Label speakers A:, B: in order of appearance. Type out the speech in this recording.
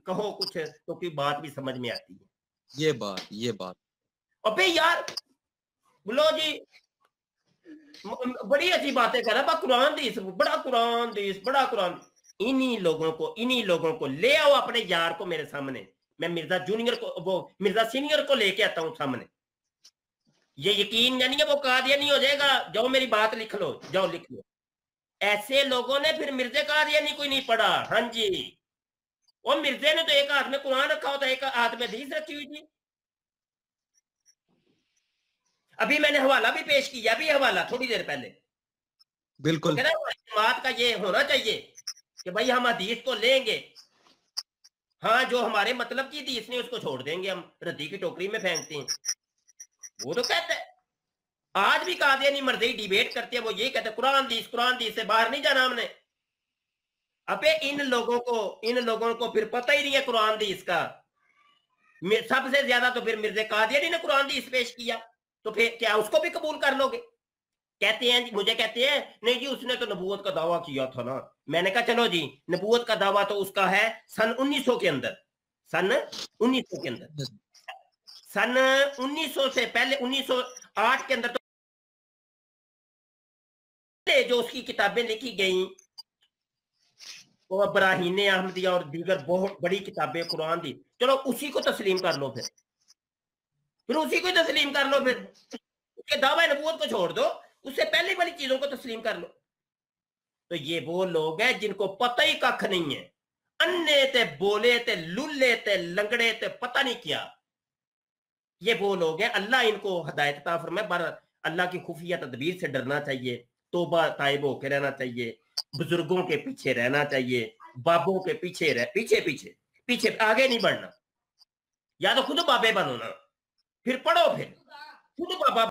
A: कहो कुछ तो कोई बात भी समझ में आती है।
B: ये बात
A: अबे यार बोलो जी, बड़ी अच्छी बातें कर रहा, कुरान दीस, बड़ा कुरान दीस, बड़ा कुरान। इन्हीं लोगों को ले आओ अपने यार को मेरे सामने। मैं मिर्जा जूनियर को, वो मिर्जा सीनियर को लेके आता हूं सामने। ये यकीन नहीं है वो कादियानी हो जाएगा। जाओ मेरी बात लिख लो, जाओ लिख लो। ऐसे लोगों ने फिर मिर्जे कादियानी कोई नहीं पढ़ा। हाँ जी, वो मिर्जे ने तो एक हाथ में कुरान रखा होता, एक हाथ में हदीस रखी हुई थी। अभी मैंने हवाला भी पेश किया, अभी हवाला थोड़ी देर पहले।
B: बिल्कुल
A: तो जमात का ये होना चाहिए कि भाई हम हदीस को लेंगे, हाँ जो हमारे मतलब की हदीस नहीं उसको छोड़ देंगे, हम रद्दी की टोकरी में फेंकते हैं। वो तो कहते हैं, आज भी कादियानी मर्जी डिबेट करते हैं, वो ये कहते हैं कुरान दी से बाहर नहीं जाना हमने। अबे इन लोगों को फिर पता ही नहीं है कुरान दी का। सबसे ज्यादा तो फिर मिर्जे कादियानी ने कुरान दी पेश किया, तो फिर क्या उसको भी कबूल कर लोगे? मुझे कहते हैं नहीं जी उसने तो नबूवत का दावा किया था ना। मैंने कहा चलो जी, नबूवत का दावा तो उसका है सन 1900 के अंदर, सन 1900 के अंदर, सन 1900 से पहले 1908 के अंदर तो जो उसकी किताबें लिखी गई, वो बराहीन अहमदिया और दीगर बहुत बड़ी किताबें कुरान दी, चलो उसी को तस्लीम कर लो, फिर उसी को तस्लीम कर लो, फिर उसके दावा नबूवत को छोड़ दो, उससे पहले वाली चीजों को तस्लीम कर लो। तो ये वो लोग हैं जिनको पता ही कख नहीं है, अन्ने ते बोले ते लुल्ले ते लंगड़े ते पता नहीं क्या। ये वो लोग हैं, अल्लाह इनको हिदायत अता फरमाए। पर अल्लाह की खुफिया तदबीर से डरना चाहिए, तौबा ताइब होकर रहना चाहिए, बुजुर्गों के पीछे रहना चाहिए, बाबों के पीछे आगे नहीं बढ़ना। या तो खुद बाबे बनो ना, फिर पढ़ो, फिर खुद बाबा